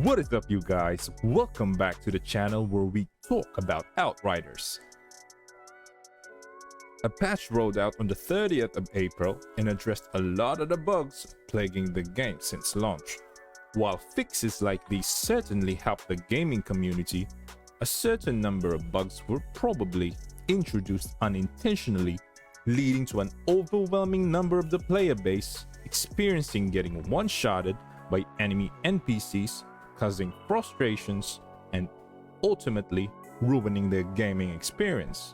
What is up, you guys? Welcome back to the channel where we talk about Outriders. A patch rolled out on the 30th of April and addressed a lot of the bugs plaguing the game since launch. While fixes like these certainly helped the gaming community, a certain number of bugs were probably introduced unintentionally, leading to an overwhelming number of the player base experiencing getting one-shotted by enemy NPCs, causing frustrations and ultimately ruining their gaming experience.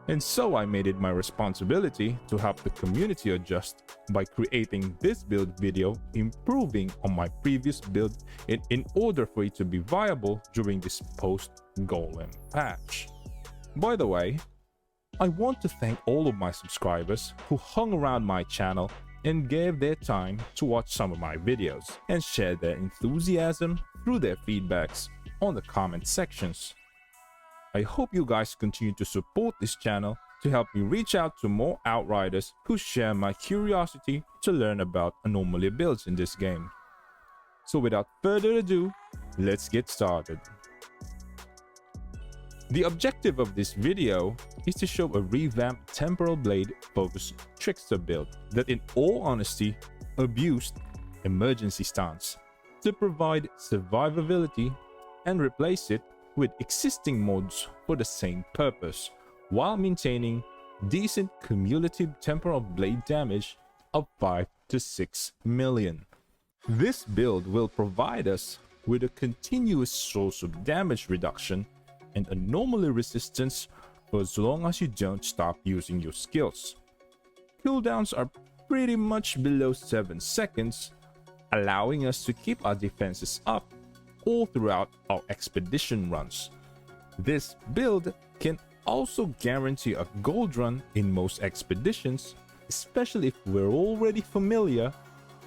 And so I made it my responsibility to help the community adjust by creating this build video, improving on my previous build in order for it to be viable during this post-Golem patch. By the way, I want to thank all of my subscribers who hung around my channel and gave their time to watch some of my videos and share their enthusiasm through their feedbacks on the comment sections. I hope you guys continue to support this channel to help me reach out to more Outriders who share my curiosity to learn about anomaly builds in this game. So without further ado, let's get started. The objective of this video is to show a revamped Temporal Blade focused Trickster build that in all honesty abused emergency stance to provide survivability and replace it with existing mods for the same purpose while maintaining decent cumulative temporal blade damage of 5 to 6 million. This build will provide us with a continuous source of damage reduction and anomaly resistance for as long as you don't stop using your skills. Cooldowns are pretty much below 7 seconds, allowing us to keep our defenses up all throughout our expedition runs. This build can also guarantee a gold run in most expeditions, especially if we're already familiar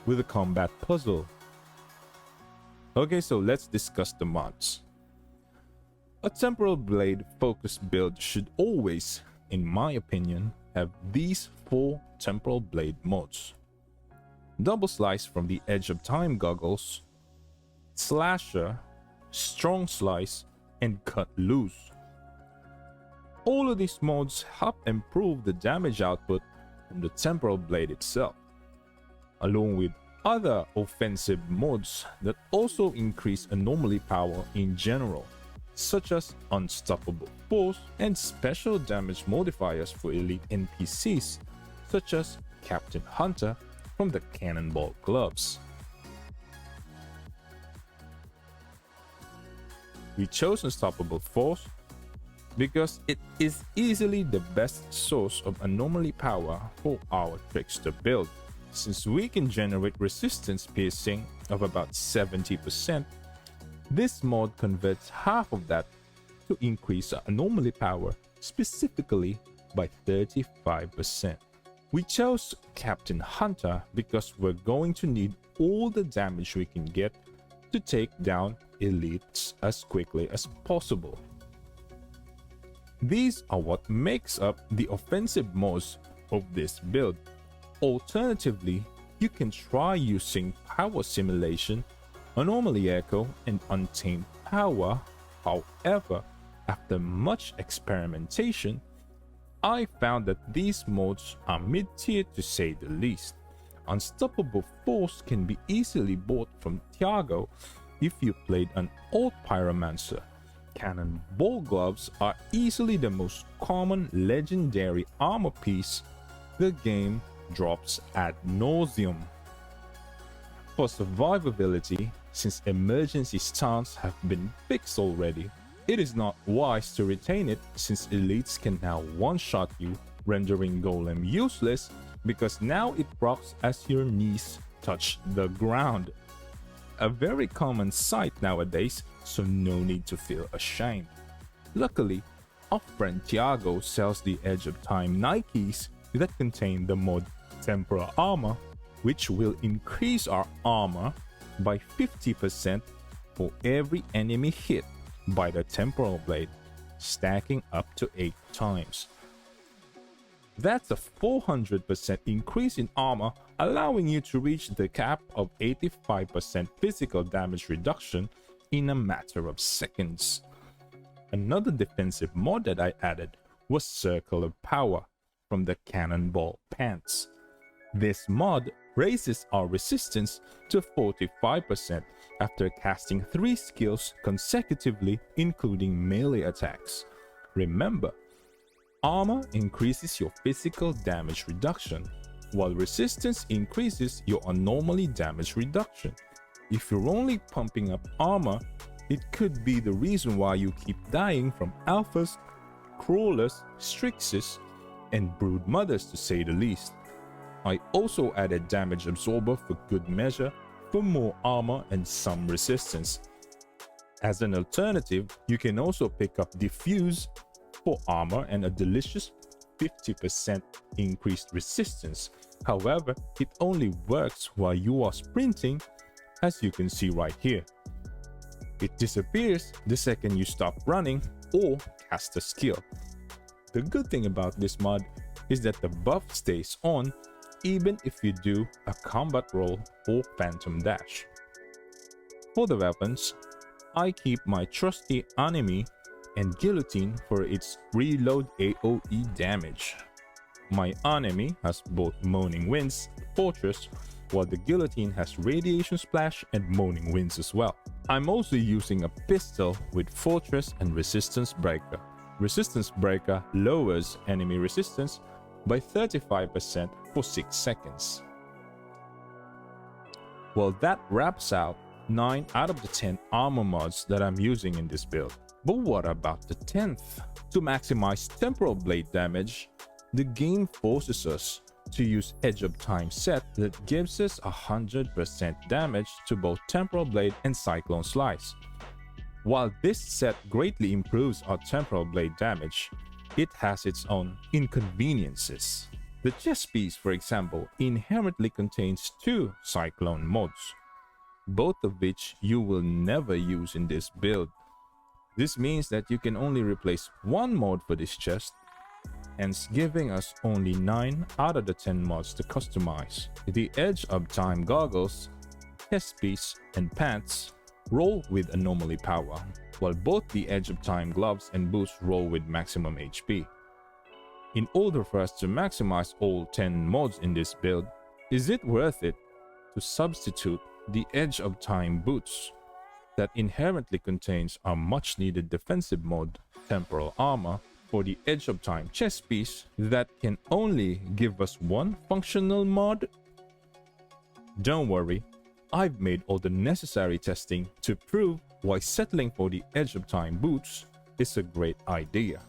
with the combat puzzle. Okay, so let's discuss the mods. A Temporal Blade focused build should always, in my opinion, have these 4 Temporal Blade mods: Double Slice from the Edge of Time goggles, Slasher, Strong Slice, and Cut Loose. All of these mods help improve the damage output from the Temporal Blade itself, along with other offensive mods that also increase anomaly power in general, such as Unstoppable Force and special damage modifiers for elite NPCs, such as Captain Hunter from the Cannonball Gloves. We chose Unstoppable Force because it is easily the best source of anomaly power for our Trickster build, since we can generate resistance piercing of about 70%. This mod converts half of that to increase our anomaly power specifically by 35%. We chose Captain Hunter because we're going to need all the damage we can get to take down elites as quickly as possible. These are what makes up the offensive mods of this build. Alternatively, you can try using Power Simulation, Anomaly Echo, and Untamed Power. However, after much experimentation, I found that these mods are mid-tier to say the least. Unstoppable Force can be easily bought from Tiago if you played an old Pyromancer. Cannonball Gloves are easily the most common legendary armor piece the game drops ad nauseum. For survivability, since emergency stance have been fixed already, it is not wise to retain it since elites can now one-shot you, rendering Golem useless because now it procs as your knees touch the ground. A very common sight nowadays, so no need to feel ashamed. Luckily, our friend Tiago sells the Edge of Time Nikes that contain the mod Temporal Armor, which will increase our armor by 50% for every enemy hit by the Temporal Blade, stacking up to 8 times. That's a 400% increase in armor allowing you to reach the cap of 85% physical damage reduction in a matter of seconds. Another defensive mod that I added was Circle of Power from the Cannonball Pants. This mod raises our resistance to 45% after casting 3 skills consecutively, including melee attacks. Remember, armor increases your physical damage reduction, while resistance increases your anomaly damage reduction. If you're only pumping up armor, it could be the reason why you keep dying from alphas, crawlers, strixes, and brood mothers, to say the least. I also added damage absorber for good measure for more armor and some resistance. As an alternative, you can also pick up diffuse for armor and a delicious 50% increased resistance. However, it only works while you are sprinting, as you can see right here. It disappears the second you stop running or cast a skill. The good thing about this mod is that the buff stays on even if you do a combat roll or phantom dash. For the weapons, I keep my trusty ANOMALY and Guillotine for its reload AoE damage. My ANOMALY has both Moaning Winds, Fortress, while the Guillotine has Radiation Splash and Moaning Winds as well. I'm also using a pistol with Fortress and Resistance Breaker. Resistance Breaker lowers enemy resistance by 35% for 6 seconds. Well, that wraps out 9 out of the 10 armor mods that I'm using in this build. But what about the 10th? To maximize Temporal Blade damage, the game forces us to use Edge of Time set that gives us 100% damage to both Temporal Blade and Cyclone Slice. While this set greatly improves our Temporal Blade damage, it has its own inconveniences. The chest piece, for example, inherently contains 2 Cyclone mods, both of which you will never use in this build. This means that you can only replace 1 mod for this chest, hence giving us only 9 out of the 10 mods to customize. The Edge of Time goggles, chest piece, and pants roll with anomaly power, while both the Edge of Time gloves and boots roll with maximum HP. In order for us to maximize all 10 mods in this build, is it worth it to substitute the Edge of Time boots that inherently contains our much needed defensive mod, Temporal Armor, for the Edge of Time chest piece that can only give us 1 functional mod? Don't worry, I've made all the necessary testing to prove why settling for the Edge of Time boots is a great idea.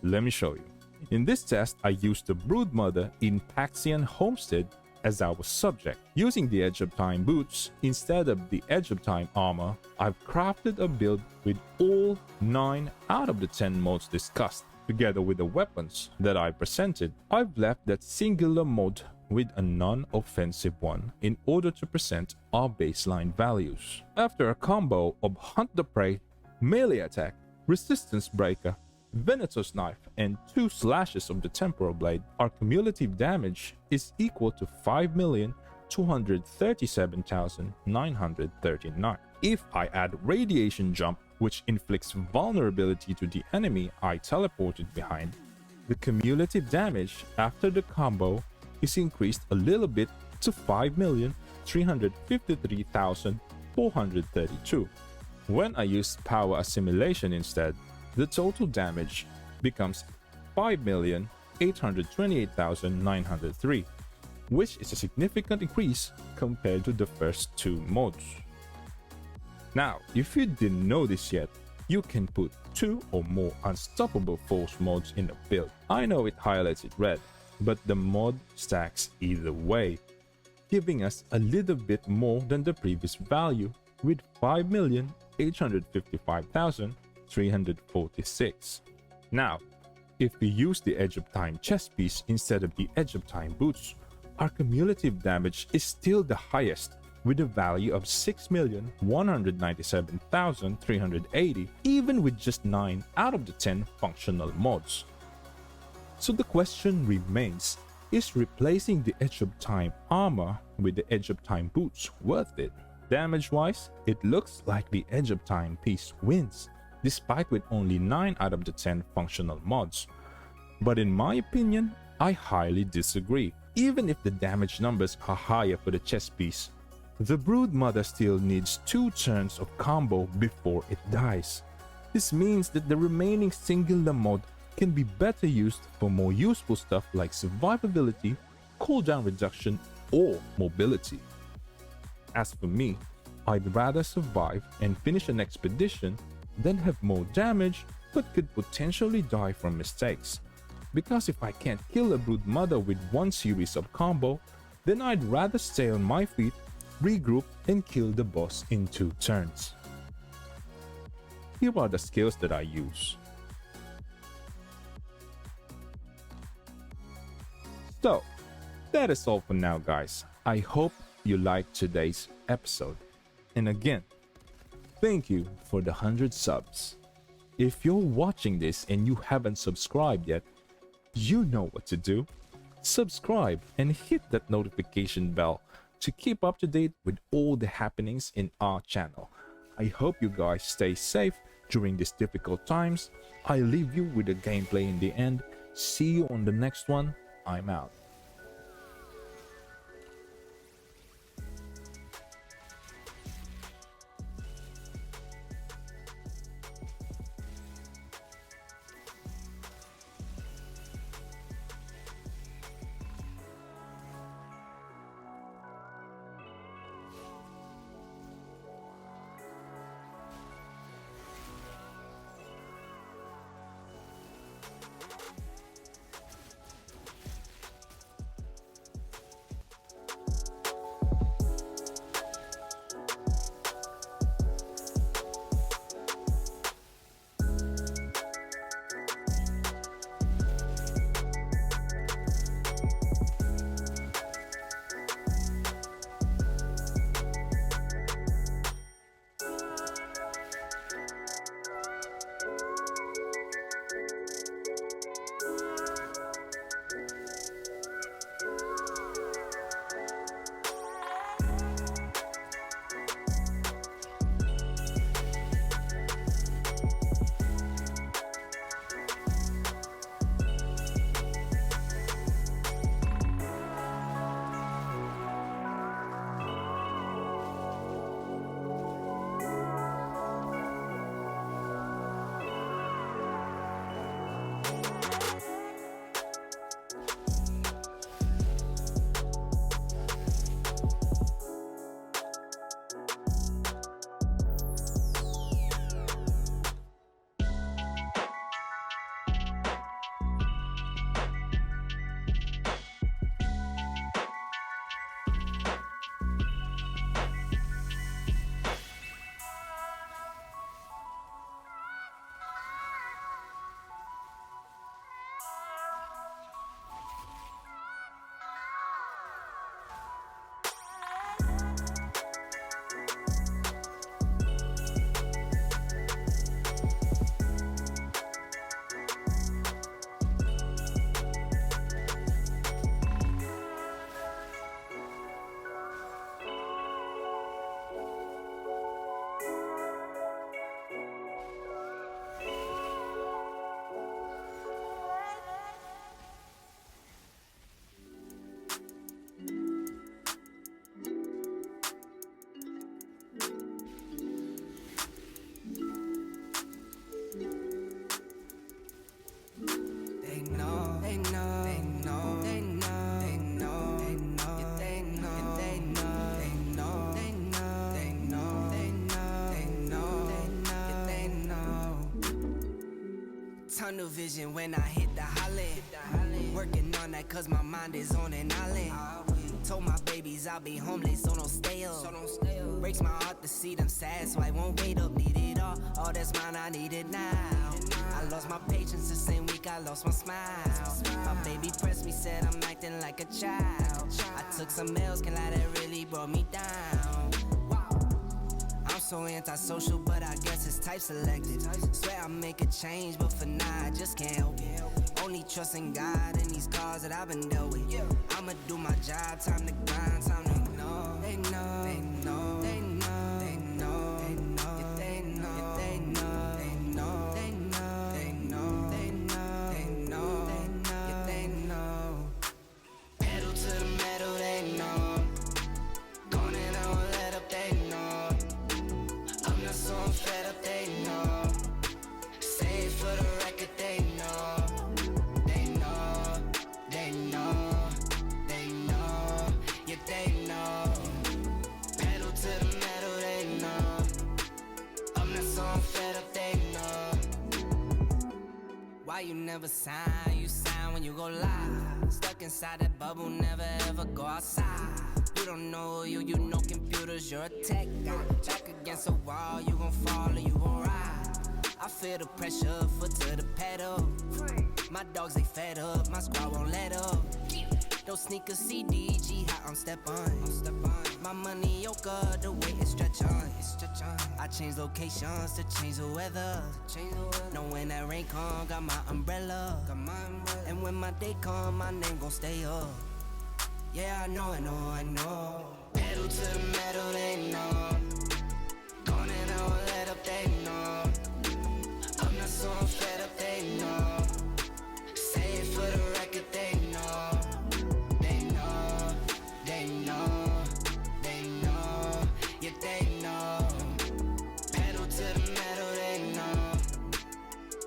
Let me show you. In this test, I used the Broodmother in Paxian Homestead as our subject. Using the Edge of Time boots instead of the Edge of Time armor, I've crafted a build with all 9 out of the 10 mods discussed. Together with the weapons that I presented, I've left that singular mod with a non-offensive one in order to present our baseline values. After a combo of Hunt the Prey, Melee Attack, Resistance Breaker, Venetos Knife, and 2 slashes of the Temporal Blade, our cumulative damage is equal to 5,237,939. If I add Radiation Jump, which inflicts vulnerability to the enemy I teleported behind, the cumulative damage after the combo is increased a little bit to 5,353,432. When I use Power Assimilation instead, the total damage becomes 5,828,903, which is a significant increase compared to the first 2 mods. Now, if you didn't know this yet, you can put 2 or more Unstoppable Force mods in a build. I know it highlights it red, but the mod stacks either way, giving us a little bit more than the previous value with 5,855,346. Now, if we use the Edge of Time chest piece instead of the Edge of Time boots, our cumulative damage is still the highest with a value of 6,197,380, even with just 9 out of the 10 functional mods. So the question remains, Is replacing the Edge of Time armor with the Edge of Time boots worth it? Damage wise, it looks like the Edge of Time piece wins, despite with only 9 out of the 10 functional mods. But in my opinion, I highly disagree. Even if the damage numbers are higher for the chest piece, the Brood Mother still needs 2 turns of combo before it dies. This means that the remaining singular mod can be better used for more useful stuff like survivability, cooldown reduction, or mobility. As for me, I'd rather survive and finish an expedition than have more damage but could potentially die from mistakes. Because if I can't kill a Brood Mother with 1 series of combo, then I'd rather stay on my feet, regroup, and kill the boss in 2 turns. Here are the skills that I use. So, that is all for now, guys. I hope you liked today's episode. And again, thank you for the 100 subs. If you're watching this and you haven't subscribed yet, you know what to do. Subscribe and hit that notification bell to keep up to date with all the happenings in our channel. I hope you guys stay safe during these difficult times. I leave you with the gameplay in the end. See you on the next one. I'm out. Tunnel vision when I hit the holly. Working on that cause my mind is on an island. Told my babies I'll be homeless, so don't stay up. Breaks my heart to see them sad, so I won't wait up. Need it all that's mine, I need it now. I lost my patience the same week I lost my smile. My baby pressed me, said I'm acting like a child. I took some L's, can lie, that really brought me down. I'm so antisocial, but I guess it's type selected. Swear I'll make a change, but for now I just can't help it. Only trusting God in these cars that I've been dealt with. I'ma do my job, time to grind, time to know. They know, they know, they know, they know, they know, they know, they know, they know, they know, they know, they know, they know, they know. Pedal to the metal, they know. Gone and I won't let up, they know. I'm not so fed up, they know. Say it for the record, they know. They know, they know, they know, yeah, they know. Pedal to the metal, they know. I'm not so fed up, they know. Why you never sign? You sign when you go live. Stuck inside that bubble, never ever go outside. You don't know you know computers, you're a tech guy. Back against a wall, you gon' fall or you gon' ride. I feel the pressure, foot to the pedal. My dogs, they fed up, my squad won't let up. Those sneakers CDG, how I'm step on. My money yoga, the weight is stretch on. I change locations to change the weather. Know when that rain come, got my umbrella. And when my day come, my name gon' stay up. Yeah, I know, I know, I know. Pedal to the metal, they know. Gone and I won't let up, they know. I'm not so fed up, they know. Say it for the record, they know. They know, they know, they know, yeah, they know. Pedal to the metal, they know.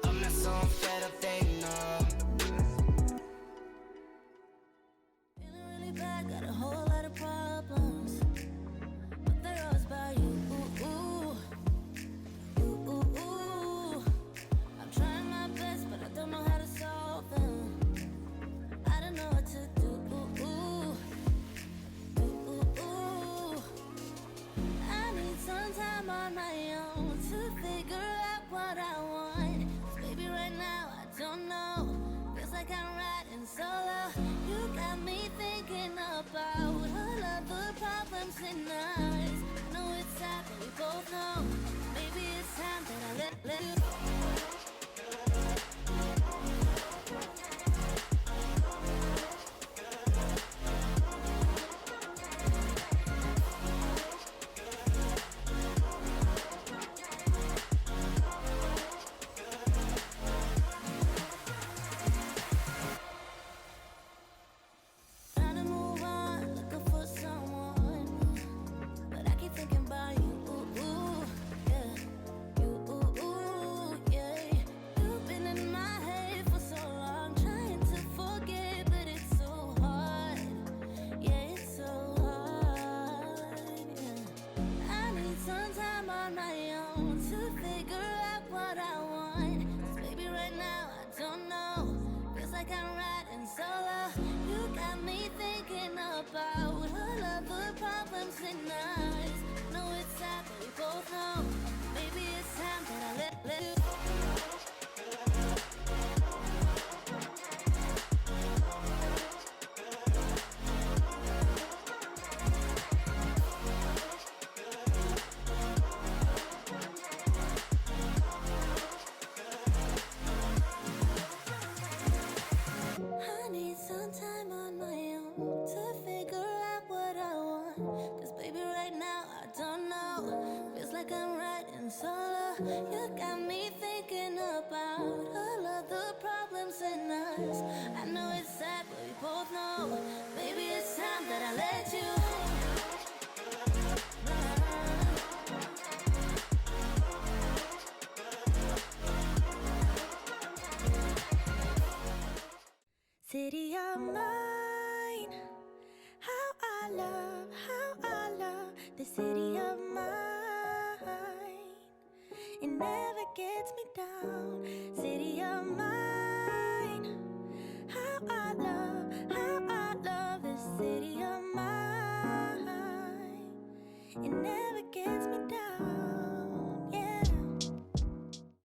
I'm not so fed up, they know. Feeling really bad, got a whole lot of problems, but they're always about you. I'm trying my best, but I don't know how to solve them. I don't know what to do. I need some time on my own to figure out what I want. 'Cause baby, right now I don't know. Feels like I'm riding solo. You got me thinking about all of the problems in us. I know it's sad, but we both know. Maybe it's time that I let you go. Trying to move on, looking for someone, but I keep thinking about you. Yeah, yeah. You've been in my head for so long, trying to forget, but it's so hard. Yeah, it's so hard. Yeah. I need some time on my own to figure out what I want. 'Cause baby, right now I don't know. Feels like I'm riding solo. You got me thinking about all of the problems in us. Know it's sad, but we both know. Maybe it's time that I let you go. I need some time on my own to figure out what I want. 'Cause baby, right now I don't know. Feels like I'm riding solo. You got me thinking about all of the problems in us. I know it's sad, but we both know. Maybe it's time that I let you. City of mine, how I love the city of mine. It never gets me down. City of mine, how I love